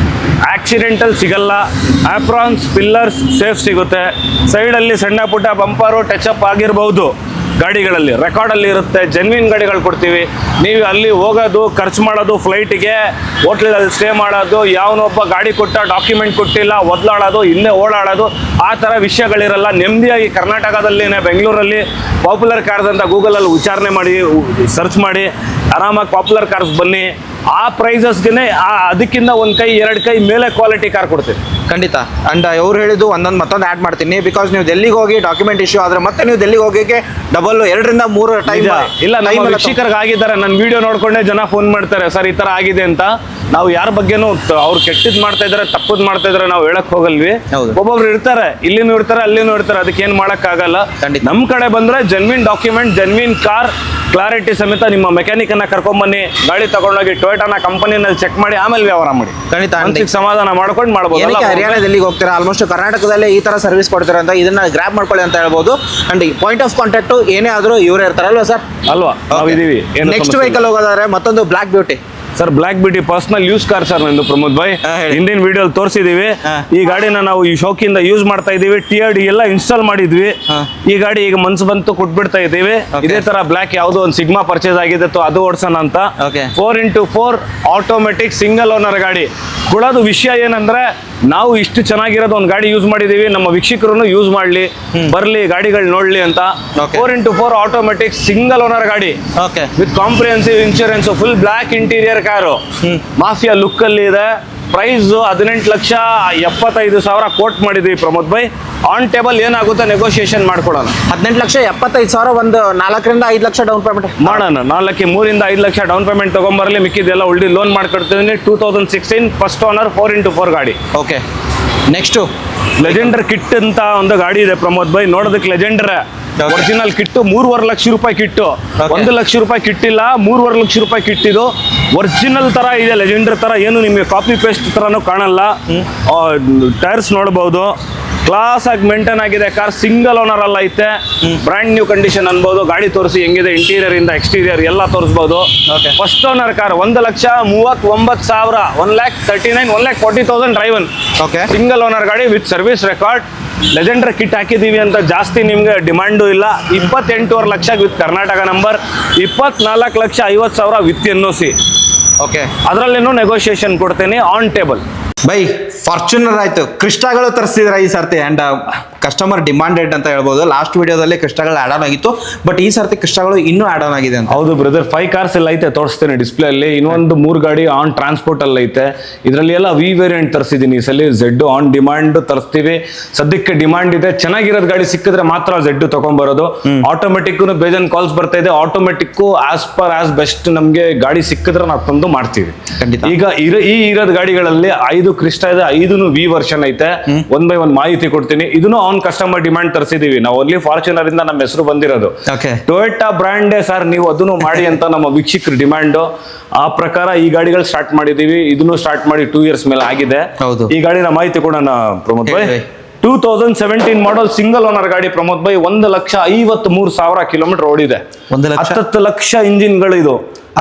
ಆಕ್ಸಿಡೆಂಟಲ್ ಸಿಗಲ್ಲ, ಆಪ್ರಾನ್ಸ್ ಪಿಲ್ಲರ್ಸ್ ಸೇಫ್ ಸಿಗುತ್ತೆ. ಸೈಡಲ್ಲಿ ಸಣ್ಣ ಪುಟ್ಟ ಬಂಪರು ಟಚಪ್ ಆಗಿರ್ಬೋದು. ಗಾಡಿಗಳಲ್ಲಿ ರೆಕಾರ್ಡಲ್ಲಿ ಇರುತ್ತೆ. ಜೆನ್ವಿನ್ ಗಾಡಿಗಳು ಕೊಡ್ತೀವಿ. ನೀವು ಅಲ್ಲಿ ಹೋಗೋದು, ಖರ್ಚು ಮಾಡೋದು, ಫ್ಲೈಟಿಗೆ ಹೋಟ್ಲಲ್ಲಿ ಸ್ಟೇ ಮಾಡೋದು, ಯಾವನೊಬ್ಬ ಗಾಡಿ ಕೊಟ್ಟ ಡಾಕ್ಯುಮೆಂಟ್ ಕೊಟ್ಟಿಲ್ಲ ಒದ್ಲಾಡೋದು, ಹಿಂದೆ ಓಡಾಡೋದು, ಆ ಥರ ವಿಷಯಗಳಿರಲ್ಲ. ನೆಮ್ಮದಿಯಾಗಿ ಕರ್ನಾಟಕದಲ್ಲಿ, ಬೆಂಗಳೂರಲ್ಲಿ ಪಾಪ್ಯುಲರ್ ಕಾರ್ಸ್ ಅಂತ ಗೂಗಲಲ್ಲಿ ವಿಚಾರಣೆ ಮಾಡಿ, ಸರ್ಚ್ ಮಾಡಿ ಆರಾಮಾಗಿ ಪಾಪ್ಯುಲರ್ ಕಾರ್ಸ್ ಬನ್ನಿ. ಆ ಪ್ರೈಸಸ್ಗೆ ಅದಕ್ಕಿಂತ 1 ಕೈ 2 ಕೈ ಮೇಲೆ ಕ್ವಾಲಿಟಿ ಕಾರ್ ಕೊಡ್ತೀವಿ ಖಂಡಿತ. ಅಂಡ್ ಅವ್ರು ಹೇಳಿದ್ದು ಮತ್ತೊಂದು ಆ್ಯಡ್ ಮಾಡ್ತೀನಿ. ಬಿಕಾಸ್ ನೀವು ಡೆಲ್ಲಿಗೆ ಹೋಗಿ ಡಾಕ್ಯುಮೆಂಟ್ ಇಶ್ಯೂ ಆದರೆ ಮತ್ತೆ ನೀವು ಡೆಲ್ಲಿಗೆ ಹೋಗೋಕ್ಕೆ ಡಬಲ್ 2 ರಿಂದ 3 ಟೈಮ್ ಇಲ್ಲ. ನಮ್ಮ ವೀಕ್ಷಕರಿಗೆ ಆಗಿದ್ದಾರೆ, ನನ್ನ ವಿಡಿಯೋ ನೋಡ್ಕೊಂಡೇ ಜನ ಫೋನ್ ಮಾಡ್ತಾರೆ, ಸರ್ ಈ ಥರ ಆಗಿದೆ ಅಂತ. ನಾವು ಯಾರ ಬಗ್ಗೆನೂ ಅವ್ರು ಕೆಟ್ಟದ್ದು ಮಾಡ್ತಾ ಇದ್ದಾರೆ, ತಪ್ಪದ್ ಮಾಡ್ತಾ ಇದ್ದಾರೆ ನಾವು ಹೇಳಕ್ ಹೋಗಲ್ವಿ. ಒಬ್ಬೊಬ್ರು ಇರ್ತಾರೆ, ಇಲ್ಲಿನೂ ಇರ್ತಾರೆ, ಅಲ್ಲಿನೂ ಇರ್ತಾರೆ, ಅದಕ್ಕೆ ಏನು ಮಾಡೋಕ್ಕಾಗಲ್ಲ. ನಮ್ಮ ಕಡೆ ಬಂದ್ರೆ genuine document, genuine car, clarity ಸಮೇತ ನಿಮ್ಮ ಮೆಕ್ಯಾನಿಕ್ ಅನ್ನ ಕರ್ಕೊಂಬನ್ನಿ, ಗಾಡಿ ತಗೊಂಡೋಗಿ ಟೊಯೋಟಾನ ಕಂಪನಿನಲ್ಲಿ ಚೆಕ್ ಮಾಡಿ ಆಮೇಲೆ ವ್ಯವಹಾರ ಮಾಡಿ. ಖಂಡಿತ ಮನ್ಸಿಗೆ ಸಮಾಧಾನ ಮಾಡ್ಕೊಂಡು ಮಾಡ್ಬೋದು. ಏನಕ್ಕೆ ಹರಿಯಾಣದಲ್ಲಿ ಹೋಗ್ತೀರಾ, ಆಲ್ಮೋಸ್ಟ್ ಕರ್ನಾಟಕದಲ್ಲೇ ಈ ತರ ಸರ್ವಿಸ್ ಕೊಡ್ತೀರಾ ಅಂತ ಇದನ್ನ ಗ್ರಾಪ್ ಮಾಡ್ಕೊಳ್ಳಿ ಅಂತ ಹೇಳ್ಬೋದು. ಅಂಡ್ ಪಾಯಿಂಟ್ ಆಫ್ ಕಾಂಟ್ಯಾಕ್ಟ್ ಏನೇ ಆದ್ರೂ ಇವರೇ ಇರ್ತಾರಲ್ವಾ ಸರ್? ಅಲ್ವಾ, ನಾವಿದೀವಿ. ನೆಕ್ಸ್ಟ್ ವೆಹಿಕಲ್ ಹೋಗೋದಾದ್ರೆ ಮತ್ತೊಂದು block beauty. Sir block beauty personal use car sir ನಂದು ಪ್ರಮೋದ್ ಭಾಯ್. ಹಿಂದಿನ ವಿಡಿಯೋ ತೋರಿಸಿದೀವಿ. ಈ ಗಾಡಿನ ನಾವು ಈ ಶೋಕಿಂದ ಯೂಸ್ ಮಾಡ್ತಾ ಇದೀವಿ. TRD ಎಲ್ಲ ಇನ್ಸ್ಟಾಲ್ ಮಾಡಿದ್ವಿ. ಈ ಗಾಡಿ ಈಗ ಮನ್ಸು ಬಂತು ಕೊಟ್ಬಿಡ್ತಾ ಇದೀವಿ. ಇದೇ ತರ ಬ್ಲಾಕ್ ಯಾವ್ದೋ ಒಂದು ಸಿಗ್ಮಾ ಪರ್ಚೇಸ್ ಆಗಿದೆ, ಅದು ಓಡಿಸೋಣ ಅಂತ. 4x4 ಆಟೋಮೆಟಿಕ್ ಸಿಂಗಲ್ ಓನರ್ ಗಾಡಿ ಕೊಡೋದು. ವಿಷಯ ಏನಂದ್ರೆ ನಾವು ಇಷ್ಟು ಚೆನ್ನಾಗಿರೋದು ಒಂದು ಗಾಡಿ ಯೂಸ್ ಮಾಡಿದೀವಿ, ನಮ್ಮ ವೀಕ್ಷಕರು ಯೂಸ್ ಮಾಡ್ಲಿ, ಬರ್ಲಿ ಗಾಡಿಗಳು ನೋಡ್ಲಿ ಅಂತ. 4x4 ಆಟೋಮೆಟಿಕ್ ಸಿಂಗಲ್ ಓನರ್ ಗಾಡಿ with comprehensive insurance, full black interior car, mafia look ಅಲ್ಲಿ ಇದೆ. ಪ್ರೈಸ್ 18,75,000 ಕೋಟ್ ಮಾಡಿದ್ವಿ ಪ್ರಮೋದ್ ಭಾಯ್. ಆನ್ ಟೇಬಲ್ ಏನಾಗುತ್ತೆ ನೆಗೋಷಿಯೇಷನ್ ಮಾಡ್ಕೊಡೋಣ. 18,75,000 ಒಂದು 4 ರಿಂದ 5 ಲಕ್ಷ ಡೌನ್ ಪೇಮೆಂಟ್ ಮಾಡೋಣ. 3 ರಿಂದ 5 ಲಕ್ಷ ಡೌನ್ ಪೇಮೆಂಟ್ ತಗೊಂಬರ್ಲಿ, ಮಿಕ್ಕಿದೆಲ್ಲ ಉಳ್ಳಿ ಲೋನ್ ಮಾಡ್ಕೊಡ್ತೀನಿ. 2016 ಫಸ್ಟ್ ಓನರ್ 4x4 ಗಾಡಿ. ಓಕೆ, ನೆಕ್ಸ್ಟ್ ಲೆಜೆಂಡರ್ ಕಿಟ್ ಅಂತ ಒಂದು ಗಾಡಿ ಇದೆ ಪ್ರಮೋದ್ ಭಾಯ್. ನೋಡೋದಕ್ಕೆ ಲೆಜೆಂಡರ್ ಒರಿಜಿನಲ್ ಕಿಟ್ಟು 3.5 ಲಕ್ಷ ರೂಪಾಯಿ ಕಿಟ್ಟು. 1 ಲಕ್ಷ ರೂಪಾಯಿ ಕಿಟ್ಟಿಲ್ಲ, 3.5 ಲಕ್ಷ ರೂಪಾಯಿ ಕಿಟ್ಟಿದು. ಒರಿಜಿನಲ್ ತರ ಇದೆ, ಲೆಜೆಂಡರ್ ತರ, ಏನು ನಿಮಗೆ ಕಾಪಿ ಪೇಸ್ಟ್ ತರನು ಕಾಣಲ್ಲ. ಟೈರ್ಸ್ ನೋಡಬಹುದು, ಕ್ಲಾಸ್ ಆಗಿ ಮೇಂಟೈನ್ ಆಗಿದೆ ಕಾರ್. ಸಿಂಗಲ್ ಓನರ್ ಅಲ್ಲ ಐತೆ, ಬ್ರ್ಯಾಂಡ್ ನ್ಯೂ ಕಂಡೀಷನ್ ಅನ್ಬೋದು. ಗಾಡಿ ತೋರಿಸಿ ಹೆಂಗಿದೆ, ಇಂಟೀರಿಯರ್ ಇಂದ ಎಕ್ಸ್ಟೀರಿಯರ್ ಎಲ್ಲ ತೋರಿಸಬಹುದು. First owner car 1,39,000, 1,39,000, 1,40,000 driven. Single owner ಗಾಡಿ with service record. Legender kit ಹಾಕಿದೀವಿ ಅಂತ ಜಾಸ್ತಿ ನಿಮ್ಗೆ ಡಿಮಾಂಡು ಇಲ್ಲ. 28.5 lakh with Karnataka number, 24,50,000 with NOC. Okay, ಅದರಲ್ಲೇನು ನೆಗೋಷಿಯೇಷನ್ ಕೊಡ್ತೀನಿ ಆನ್ ಟೇಬಲ್. ಬೈ ಫಾರ್ಚುನರ್ ಆಯ್ತು, ಕ್ರಿಸ್ಟಾಗಳು ತರಿಸಿದ್ರ ಈ ಸರ್ತಿ. ಅಂಡ್ ಕಸ್ಟಮರ್ ಡಿಮಾಂಡೆಡ್ ಅಂತ ಹೇಳ್ಬೋದು. ಲಾಸ್ಟ್ ವಿಡಿಯೋದಲ್ಲಿ ಕ್ರಿಸ್ಟಾಗಳು ಆಡ್ ಆನ್ ಆಗಿತ್ತು, ಬಟ್ ಈ ಸರ್ತಿ ಕ್ರಿಸ್ಟಾಗಳು ಇನ್ನೂ ಆಡ್ ಆನ್ ಆಗಿದೆ ಅಂತ. ಹೌದು ಬ್ರದರ್, 5 ಕಾರ್ಸ್ ಎಲ್ಲ ಐತೆ, ತೋರಿಸ್ತೇನೆ ಡಿಸ್ಪ್ಲೇ ಅಲ್ಲಿ. ಇನ್ನೊಂದು 3 ಗಾಡಿ ಆನ್ ಟ್ರಾನ್ಸ್ಪೋರ್ಟ್ ಅಲ್ಲಿ ಐತೆ. ಇದರಲ್ಲಿ ಎಲ್ಲ ವಿ ವೇರಿಯಂಟ್ ತರಿಸಿದೀನಿ. ಈ ಸಲ Z ಆನ್ ಡಿಮಾಂಡ್ ತರಿಸ್ತೀವಿ. ಸದ್ಯಕ್ಕೆ ಡಿಮಾಂಡ್ ಇದೆ, ಚೆನ್ನಾಗಿರೋದು ಗಾಡಿ ಸಿಕ್ಕಿದ್ರೆ ಮಾತ್ರ Z ತಗೊಂಡ್ಬರೋದು. ಆಟೋಮೆಟಿಕ್ ಬೇಜನ್ ಕಾಲ್ಸ್ ಬರ್ತಾ ಇದೆ. ಆಟೋಮೆಟಿಕ್ ಆಸ್ ಬೆಸ್ಟ್ ನಮ್ಗೆ ಗಾಡಿ ಸಿಕ್ಕಿದ್ರೆ ನಾವು ತಂದು ಮಾಡ್ತೀವಿ. ಈಗ ಇರೋದ್ ಗಾಡಿಗಳಲ್ಲಿ 5 ಕ್ರಿಸ್ಟಾ ಇದೆ, 5 ವಿ ವರ್ಷನ್ ಐತೆ. 1 by 1 ಮಾಹಿತಿ ಕೊಡ್ತೀನಿ. ಇದನ್ನು ಆನ್ ಕಸ್ಟಮರ್ ಡಿಮಾಂಡ್ ತರಿಸಿದೀವಿ ನಾವು. ಓನ್ಲಿ ಫಾರ್ಚುನರ್ ಇಂದ ನಮ್ಮ ಹೆಸರು ಬಂದಿರೋದು. ಟೊಯೋಟಾ ಬ್ರ್ಯಾಂಡೇ ಸರ್, ನೀವು ಅದನ್ನು ಮಾಡಿ ಅಂತ ನಮ್ಮ ವೀಕ್ಷಕರ ಡಿಮಾಂಡ್. ಆ ಪ್ರಕಾರ ಈ ಗಾಡಿಗಳು ಸ್ಟಾರ್ಟ್ ಮಾಡಿದೀವಿ. ಇದನ್ನು ಸ್ಟಾರ್ಟ್ ಮಾಡಿ 2 years ಮೇಲೆ ಆಗಿದೆ. ಈ ಗಾಡಿನ ಮಾಹಿತಿ ಕೊಡೋಣ Pramod Bhai. 2017 model single owner ಗಾಡಿ ಪ್ರಮೋದ್ ಭಾಯ್. 1,53,000 ಕಿಲೋಮೀಟರ್ ಓಡಿದೆ. 10 ಲಕ್ಷ ಇಂಜಿನ್ಗಳು ಇದು.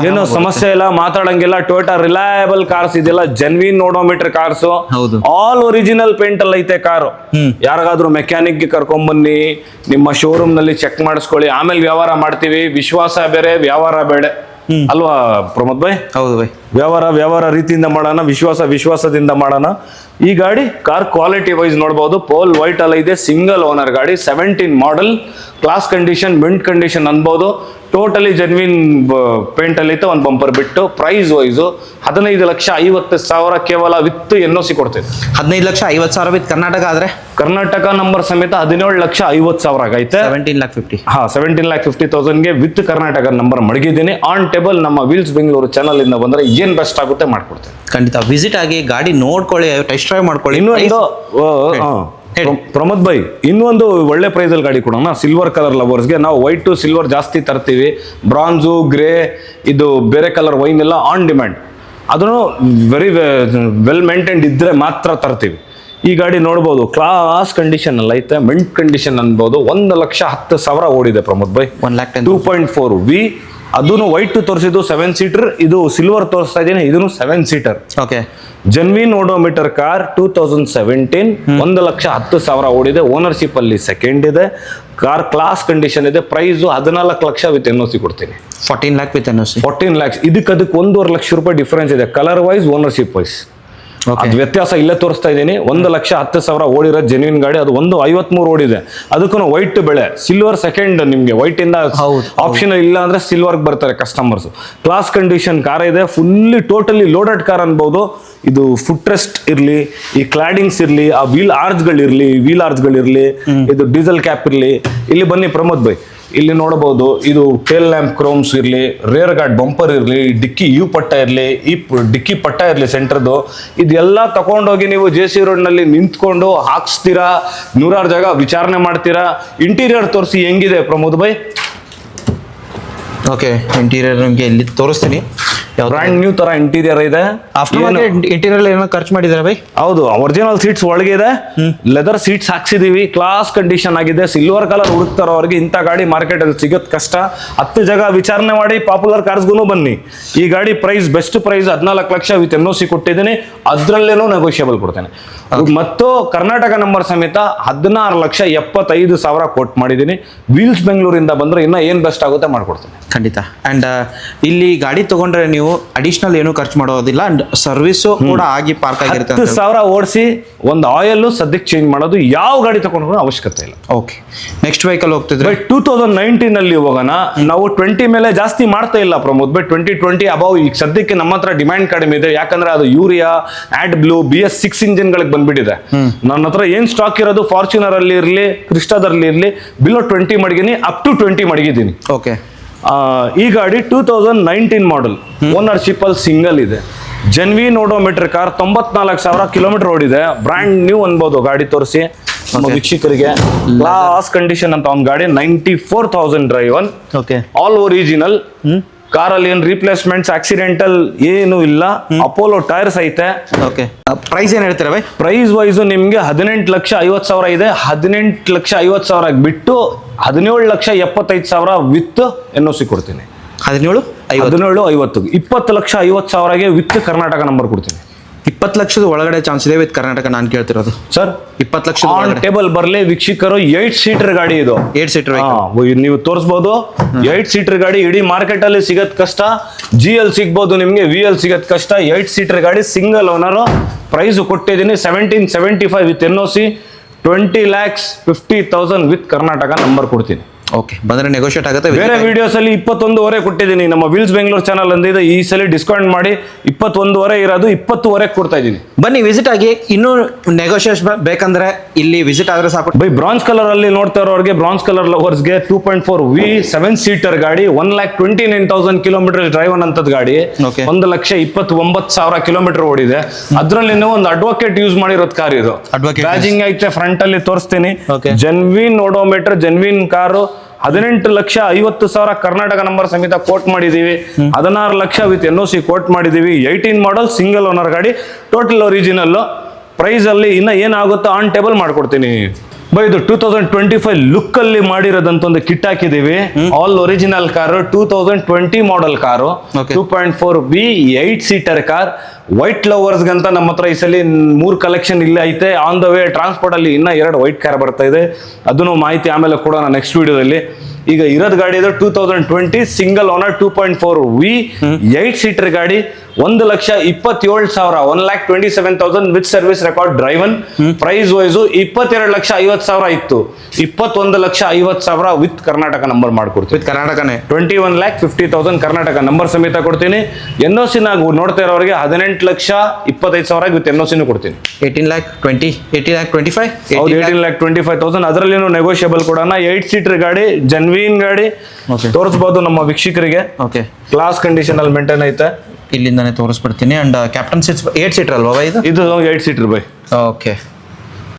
ಏನೋ ಸಮಸ್ಯೆ ಇಲ್ಲ, ಮಾತಾಡಂಗಿಲ್ಲ. ಟೊಯೋಟಾ ರಿಲಯಬಲ್ ಕಾರ್ಸ್ ಇದೆಲ್ಲ, genuine odometer cars, all original paint ಅಲ್ಲಿ ಐತೆ ಕಾರು. ಯಾರಿಗಾದ್ರೂ ಮೆಕ್ಯಾನಿಕ್ ಗೆ ಕರ್ಕೊಂಡ್ ಬನ್ನಿ, ನಿಮ್ಮ ಶೋರೂಮ್ ನಲ್ಲಿ ಚೆಕ್ ಮಾಡಿಸ್ಕೊಳ್ಳಿ, ಆಮೇಲೆ ವ್ಯವಹಾರ ಮಾಡ್ತೀವಿ. ವಿಶ್ವಾಸ ಬೇರೆ, ವ್ಯವಹಾರ ಬೇಡ ಅಲ್ವಾ ಪ್ರಮೋದ್ ಭಾಯ್? ಹೌದು ಭಾಯ್. ವ್ಯವಹಾರ ರೀತಿಯಿಂದ ಮಾಡೋಣ, ವಿಶ್ವಾಸದಿಂದ ಮಾಡೋಣ. ಈ ಗಾಡಿ ಕಾರ್ ಕ್ವಾಲಿಟಿ ವೈಸ್ ನೋಡಬಹುದು. ಪೋಲ್ ವೈಟ್ ಅಲ್ಲ ಇದೆ, ಸಿಂಗಲ್ ಓನರ್ ಗಾಡಿ, 17 ಮಾಡಲ್, ಕ್ಲಾಸ್ ಕಂಡೀಷನ್, ಮಿಂಟ್ ಕಂಡೀಷನ್ ಅನ್ಬೋದು. ಟೋಟಲಿ ಜೆನ್ವಿನ್ ಪೇಂಟ್ ಅಲ್ಲಿ ಐತೆ, ಒಂದು ಬಂಪರ್ ಬಿಟ್ಟು. ಪ್ರೈಸ್ ವೈಸ್ 15,50,000 ಕೇವಲ ವಿತ್ NOC ಕೊಡ್ತೇವೆ. 15,50,000 ವಿತ್ ಕರ್ನಾಟಕ ಆದ್ರೆ ಕರ್ನಾಟಕ ನಂಬರ್ ಸಮೇತ 17,50,000 ಐತೆ. 17,50,000. 17,50,000 ವಿತ್ ಕರ್ನಾಟಕ ನಂಬರ್ ಮಡಗಿದ್ದೀನಿ. ಆನ್ ಟೇಬಲ್ ನಮ್ಮ ವೀಲ್ಸ್ ಬೆಂಗಳೂರು ಚಾನಲ್ ಇಂದ ಬಂದ್ರೆ ಏನ್ ಬೆಸ್ಟ್ ಆಗುತ್ತೆ ಮಾಡ್ಕೊಡ್ತೇವೆ. ಖಂಡಿತ ವಿಸಿಟ್ ಆಗಿ ಗಾಡಿ ನೋಡ್ಕೊಳ್ಳಿ, ಟೆಸ್ಟ್ ಡ್ರೈವ್ ಮಾಡ್ಕೊಳ್ಳಿ. ಪ್ರಮೋದ್ ಭಾಯ್, ಇನ್ನೊಂದು ಒಳ್ಳೆ ಪ್ರೈಸ್ ಅಲ್ಲಿ ಗಾಡಿ ಕೊಡೋಣ ಸಿಲ್ವರ್ ಕಲರ್ ಲವರ್ಸ್ಗೆ. ನಾವು ವೈಟ್ ಟು ಸಿಲ್ವರ್ ಜಾಸ್ತಿ ತರ್ತೀವಿ. ಬ್ರಾನ್ಸು, ಗ್ರೇ, ಇದು ಬೇರೆ ಕಲರ್ ವೈನ್ ಎಲ್ಲ ಆನ್ ಡಿಮ್ಯಾಂಡ್. ಅದನ್ನು ವೆರಿ ವೆಲ್ ಮೇಂಟೈನ್ಡ್ ಇದ್ರೆ ಮಾತ್ರ ತರ್ತೀವಿ. ಈ ಗಾಡಿ ನೋಡ್ಬೋದು, ಕ್ಲಾಸ್ ಕಂಡೀಷನ್ ಅಲ್ಲಿ ಐತೆ, ಮಿಂಟ್ ಕಂಡೀಷನ್ ಅನ್ಬೋದು. 1,10,000 ಓಡಿದೆ ಪ್ರಮೋದ್ ಭಾಯ್. 2.4 ವಿ. ಅದನ್ನು ವೈಟ್ ತೋರಿಸಿದ್ದು 7 ಸೀಟರ್, ಇದು ಸಿಲ್ವರ್ ತೋರಿಸ್ತಾ ಇದ್ದೀನಿ, ಇದನ್ನು 7 seater. Okay, genuine odometer car 2017, 1,10,000 ಓಡಿದೆ. ಓನರ್ಶಿಪ್ ಅಲ್ಲಿ ಸೆಕೆಂಡ್ ಇದೆ. ಕಾರ್ ಕ್ಲಾಸ್ ಕಂಡೀಷನ್ ಇದೆ. ಪ್ರೈಸ್ 14 ಲಕ್ಷ ವಿತ್ NOC ಕೊಡ್ತೀನಿ. 14 lakh ವಿತ್ NOC. 14 lakhs. ಇದಕ್ಕೆ 1.5 ಲಕ್ಷ ರೂಪಾಯಿ ಡಿಫರೆನ್ಸ್ ಇದೆ, ಕಲರ್ ವೈಸ್, ಓನರ್ಶಿಪ್ ವೈಸ್. ಅದು ವ್ಯತ್ಯಾಸ ಇಲ್ಲೇ ತೋರಿಸ್ತಾ ಇದ್ದೀನಿ. 1,10,000 ಓಡಿರೋ ಜೆನ್ವಿನ್ ಗಾಡಿ, ಅದು 1.53 ಓಡಿದೆ. ಅದಕ್ಕೂ ವೈಟ್ ಬೆಳೆ, ಸಿಲ್ವರ್ ಸೆಕೆಂಡ್. ನಿಮ್ಗೆ ವೈಟ್ ಇಂದ ಆಪ್ಷನ್ ಇಲ್ಲ ಅಂದ್ರೆ ಸಿಲ್ವರ್ ಬರ್ತಾರೆ ಕಸ್ಟಮರ್ಸ್. ಕ್ಲಾಸ್ ಕಂಡೀಷನ್ ಕಾರ್ ಇದೆ, ಫುಲ್ಲಿ ಟೋಟಲಿ ಲೋಡೆಡ್ ಕಾರ್ ಅನ್ಬೋದು. ಇದು ಫುಟ್ ರೆಸ್ಟ್ ಇರ್ಲಿ, ಈ ಕ್ಲಾಡಿಂಗ್ಸ್ ಇರ್ಲಿ, ಆ ವೀಲ್ ಆರ್ಚ್ಗಳಿರ್ಲಿ, ಇದು ಡೀಸೆಲ್ ಕ್ಯಾಪ್ ಇರ್ಲಿ. ಇಲ್ಲಿ ಬನ್ನಿ ಪ್ರಮೋದ್ ಭಾಯ್, ಇಲ್ಲಿ ನೋಡಬಹುದು. ಇದು ಟೇಲ್ ಲ್ಯಾಂಪ್ ಕ್ರೋಮ್ಸ್ ಇರಲಿ, ರೇರ್ ಗಾರ್ಡ್ ಬಂಪರ್ ಇರಲಿ, ಡಿಕ್ಕಿ ಯು ಪಟ್ಟ ಇರಲಿ, ಈ ಡಿಕ್ಕಿ ಪಟ್ಟ ಇರಲಿ ಸೆಂಟರ್ದು, ಇದೆಲ್ಲ ತಗೊಂಡೋಗಿ ನೀವು JC ರೋಡ್ ನಲ್ಲಿ ನಿಂತ್ಕೊಂಡು ಹಾಕ್ಸ್ತೀರಾ. 100 ಜಾಗ ವಿಚಾರಣೆ ಮಾಡ್ತೀರಾ. ಇಂಟೀರಿಯರ್ ತೋರಿಸಿ ಹೆಂಗಿದೆ ಪ್ರಮೋದ್ ಭಾಯ್. ಓಕೆ ಇಂಟೀರಿಯರ್ ನಿಮಗೆ ಇಲ್ಲಿ ತೋರಿಸ್ತೀನಿ. ಬ್ರ್ಯಾಂಡ್ ನ್ಯೂ ತರ ಇಂಟೀರಿಯರ್ ಇದೆ. ಆಫ್ಟರ್ ಮಾರ್ಕೆಟ್ ಇಂಟೀರಿಯರ್ ಏನೋ ಖರ್ಚು ಮಾಡಿದ್ದಾರೆ ಬೈ? ಹೌದು, ಒರಿಜಿನಲ್ ಸೀಟ್ಸ್ ಒಳಗಿದೆ, ಲೆದರ್ ಸೀಟ್ಸ್ ಹಾಕ್ಸಿದೀವಿ, ಕ್ಲಾಸ್ ಕಂಡೀಷನ್ ಆಗಿದೆ. ಸಿಲ್ವರ್ ಕಲರ್ ಹುಡುಕ್ತಾರೋ ಅವ್ರಿಗೆ ಇಂಥ ಗಾಡಿ ಮಾರ್ಕೆಟ್ ಅಲ್ಲಿ ಸಿಗೋದು ಕಷ್ಟ. 10 ಜಾಗ ವಿಚಾರಣೆ ಮಾಡಿ ಪಾಪ್ಯುಲರ್ ಕಾರ್ಸ್ಗೂ ಬನ್ನಿ. ಈ ಗಾಡಿ price best price 14 lakh with NOC ಕೊಟ್ಟಿದ್ದೀನಿ, ಅದ್ರಲ್ಲೇನೋ ನೆಗೋಷಿಯಬಲ್ ಕೊಡ್ತೇನೆ. ಮತ್ತು ಕರ್ನಾಟಕ ನಂಬರ್ ಸಮೇತ 16,75,000 ಕೋಟ್ ಮಾಡಿದ್ದೀನಿ. ವೀಲ್ಸ್ ಬೆಂಗಳೂರಿಂದ ಬಂದ್ರೆ ಇನ್ನ ಏನ್ ಬೆಸ್ಟ್ ಆಗುತ್ತೆ ಮಾಡ್ಕೊಡ್ತೇನೆ ಖಂಡಿತ. ಅಂಡ್ ಇಲ್ಲಿ ಗಾಡಿ ತಗೊಂಡ್ರೆ ನೀವು ಅಡಿಷನಲ್ ಏನು ಖರ್ಚು ಮಾಡೋದಿಲ್ಲ, ಅಂಡ್ ಸರ್ವಿಸು ಕೂಡ ಆಗಿ ಪಾರ್ಕ್ ಆಗಿರುತ್ತೆ. 10,000 ಓಡಿಸಿ ಒಂದು ಆಯಿಲ್ ಸದ್ಯಕ್ಕೆ ಚೇಂಜ್ ಮಾಡೋದು ಯಾವ ಗಾಡಿ ತಗೊಂಡ್ರು ಅವಶ್ಯಕತೆ ಇಲ್ಲ. ಓಕೆ, ನೆಕ್ಸ್ಟ್ ವೆಹಿಕಲ್ ಹೋಗ್ತಿದ್ರೆ 2019 ಅಲ್ಲಿ ಹೋಗೋಣ. ನಾವು 20 ಮೇಲೆ ಜಾಸ್ತಿ ಮಾಡ್ತಾ ಇಲ್ಲ ಪ್ರಮೋದ್. 2020 ಅಬೌವ್ ಈಗ ಸದ್ಯಕ್ಕೆ ನಮ್ಮ ಹತ್ರ ಡಿಮ್ಯಾಂಡ್ ಕಡಿಮೆ ಇದೆ, ಯಾಕಂದ್ರೆ ಅದು urea, add blue, BS6 engine ಗಳಿಗೆ ಬಂದ್ಬಿಟ್ಟಿದೆ. ನನ್ನ ಹತ್ರ ಏನ್ ಸ್ಟಾಕ್ ಇರೋದು ಫಾರ್ಚುನರ್ ಅಲ್ಲಿ ಇರ್ಲಿ, ಕ್ರಿಸ್ಟಾದಲ್ಲಿ ಇರ್ಲಿ, ಬಿಲೋ 20 ಮಡಗಿನಿ, ಅಪ್ ಟು 20 ಮಡಗಿದ್ದೀನಿ. ಓಕೆ, ಈ ಗಾಡಿ 2019 ಮಾಡೆಲ್, ಓನರ್ಶಿಪ್ ಅಲ್ಲಿ ಸಿಂಗಲ್ ಇದೆ, ಜೆನ್ವಿನ್ ಓಡೋಮೀಟರ್ ಕಾರ್, 94,000 ಕಿಲೋಮೀಟರ್ ಓಡಿದೆ, ಬ್ರ್ಯಾಂಡ್ ನ್ಯೂ ಅನ್ಬೋದು. ಗಾಡಿ ತೋರಿಸಿ ವೀಕ್ಷಕರಿಗೆ. ಕ್ಲಾಸ್ ಕಂಡೀಷನ್ ಅಂತ ಒಂದು ಗಾಡಿ, 94,000 ಡ್ರೈವನ್. Okay, all original. ಕಾರಲ್ಲಿ ಏನು ರೀಪ್ಲೇಸ್ಮೆಂಟ್ಸ್, ಆಕ್ಸಿಡೆಂಟಲ್ ಏನು ಇಲ್ಲ. ಅಪೋಲೋ ಟೈರ್ಸ್ ಐತೆ. ಓಕೆ, ಪ್ರೈಸ್ ಏನ್ ಹೇಳ್ತೀರಾ ಬೈ? ಪ್ರೈಸ್ ವೈಸ್ ನಿಮ್ಗೆ 18,50,000 ಇದೆ. 18,50,000 ಬಿಟ್ಟು 17,75,000 ವಿತ್ NOC ಕೊಡ್ತೀನಿ. 17,50,000 20,50,000ಗೆ ವಿತ್ ಕರ್ನಾಟಕ ನಂಬರ್ ಕೊಡ್ತೀನಿ. 20 ಲಕ್ಷದ ಒಳಗಡೆ ಚಾನ್ಸ್ ಇದೆ ವಿತ್ ಕರ್ನಾಟಕ. ನಾನು ಕೇಳ್ತಿರೋದು ಸರ್ 20 ಲಕ್ಷದ ಆನ್ ಟೇಬಲ್ ಬರ್ಲಿ ವೀಕ್ಷಕರು. 8 ಸೀಟರ್ ಗಾಡಿ ಇದು. 8 ಸೀಟರ್ ನೀವು ತೋರಿಸಬಹುದು. 8 ಸೀಟರ್ ಗಾಡಿ ಇಡೀ ಮಾರ್ಕೆಟ್ ಅಲ್ಲಿ ಸಿಗತ್ ಕಷ್ಟ. GL ಸಿಗ್ಬೋದು ನಿಮ್ಗೆ, VL ಸಿಗತ್ ಕಷ್ಟ. 8 ಸೀಟರ್ ಗಾಡಿ, ಸಿಂಗಲ್ ಓನರ್. ಪ್ರೈಸ್ ಕೊಟ್ಟಿದ್ದೀನಿ 1775 with NOC, 20,50,000 with Karnataka number ಕೊಡ್ತೀನಿ. ಓಕೆ, ಬಂದ್ರೆ ನೆಗೋಷಿಯೇಟ್ ಆಗುತ್ತೆ. ಬೇರೆ ವಿಡಿಯೋಸ್ ಅಲ್ಲಿ 21,500 ಕೊಟ್ಟಿದ್ದೀನಿ. ನಮ್ಮ ವೀಲ್ಸ್ ಬೆಂಗಳೂರು ಚಾನಲ್ ಅಂದಿದೆ, ಈ ಸಲ ಡಿಸ್ಕೌಂಟ್ ಮಾಡಿ 21,500 ಇರೋದು 20,500 ಕೊಡ್ತಾ ಇದ್ದೀನಿ. ಬನ್ನಿ ವಿಸಿಟ್ ಆಗಿ. ಇನ್ನೂ ನೆಗೋಷಿಯೇಷನ್ ಬೇಕಂದ್ರೆ ಇಲ್ಲಿ ವಿಸಿಟ್ ಆದ್ರೆ ಸಾಕು. ಬೈ ಬ್ರಾನ್ಸ್ ಕಲರ್ ಅಲ್ಲಿ ನೋಡ್ತಾ ಇರೋರಿಗೆ, ಬ್ರಾನ್ಸ್ ಕಲರ್ ಲವರ್ಸ್ಗೆ 2.4 V 7 ಸೀಟರ್ ಗಾಡಿ, 1,29,000 ಕಿಲೋಮೀಟರ್ ಡ್ರೈವ್ ಅಂತದ್ ಗಾಡಿ, 1,29,000 ಕಿಲೋಮೀಟರ್ ಓಡಿದೆ. ಅದ್ರಲ್ಲಿ ಒಂದು ಅಡ್ವೊಕೇಟ್ ಯೂಸ್ ಮಾಡಿರೋದು ಕಾರ್ ಇದು. ಬ್ಯಾಜಿಂಗ್ ಐತೆ ಫ್ರಂಟ್ ಅಲ್ಲಿ ತೋರಿಸ್ತೀನಿ. Genuine odometer, genuine car. 18,50,000 Karnataka number ಸಮೇತ ಕೋಟ್ ಮಾಡಿದೀವಿ. 16 ಲಕ್ಷ ವಿತ್ NOC ಕೋಟ್ ಮಾಡಿದೀವಿ. 18 ಮಾಡೆಲ್, ಸಿಂಗಲ್ ಓನರ್ ಗಾಡಿ, ಟೋಟಲ್ ಒರಿಜಿನಲ್. ಪ್ರೈಸ್ ಅಲ್ಲಿ ಇನ್ನ ಏನಾಗುತ್ತೋ ಆನ್ ಟೇಬಲ್ ಮಾಡ್ಕೊಡ್ತೀನಿ. ಬೈ ಇದು 2025 ಲುಕ್ ಅಲ್ಲಿ ಮಾಡಿರೋದಂತ ಒಂದು ಕಿಟ್ ಹಾಕಿದೀವಿ. All original car, 2020 model car, 2.4 V 8 seater car. White lovers ಗಂತ ನಮ್ಮ ಹತ್ರ ಈ ಸಲ 3 ಕಲೆಕ್ಷನ್ ಇಲ್ಲೇ ಐತೆ. ಆನ್ ದ ವೇ ಟ್ರಾನ್ಸ್ಪೋರ್ಟ್ ಅಲ್ಲಿ ಇನ್ನ 2 ವೈಟ್ ಕಾರ್ ಬರ್ತಾ ಇದೆ. ಅದನ್ನು ಮಾಹಿತಿ ಆಮೇಲೆ ಕೊಡೋಣ ನೆಕ್ಸ್ಟ್ ವಿಡಿಯೋದಲ್ಲಿ. ಈಗ ಇರೋದ್ ಗಾಡಿ ಇದು 2020 ಸಿಂಗಲ್ ಓನರ್, 2.4 V 8 ಸೀಟರ್ ಗಾಡಿ, 1,27,000, 1,27,000 with service record driven. Price wise 22,50,000 ಇತ್ತು, 21,50,000 ವಿತ್ ಕರ್ನಾಟಕ ನಂಬರ್ ಮಾಡ್ಕೊಡ್ತೀವಿ. ವಿತ್ ಕರ್ನಾಟಕನೇ 21,50,000 ಕರ್ನಾಟಕ ನಂಬರ್ ಸಮೇತ ಕೊಡ್ತೀನಿ. NOC ನಾಗ ನೋಡ್ತಾ ಇರೋರಿಗೆ 18,25,000 ವಿತ್ NOC ಕೊಡ್ತೀನಿ. 18,25,000. 18,25,000 ಅದರಲ್ಲಿ ನೆಗೋಷಿಯಬಲ್ ಕೊಡೋಣ. 8 ಸೀಟರ್ ಗಾಡಿ, ಜೆನ್ವಿನ್ ಗಾಡಿ ತೋರಿಸಬಹುದು ನಮ್ಮ ವೀಕ್ಷಕರಿಗೆ. ಓಕೆ, ಕ್ಲಾಸ್ ಕಂಡೀಷನ್ ಅಲ್ಲಿ ಮೇಂಟೈನ್ ಐತೆ. ಇಲ್ಲಿಂದಾನೆ ತೋರಿಸ್ಬಿಡ್ತೀನಿ. ಅಂಡ್ ಕ್ಯಾಪ್ಟನ್ ಸೀಟ್ಸ್ 8 ಸೀಟರ್ ಅಲ್ವಾ ಇದು? 8 ಸೀಟರ್ ಬೈ. ಓಕೆ,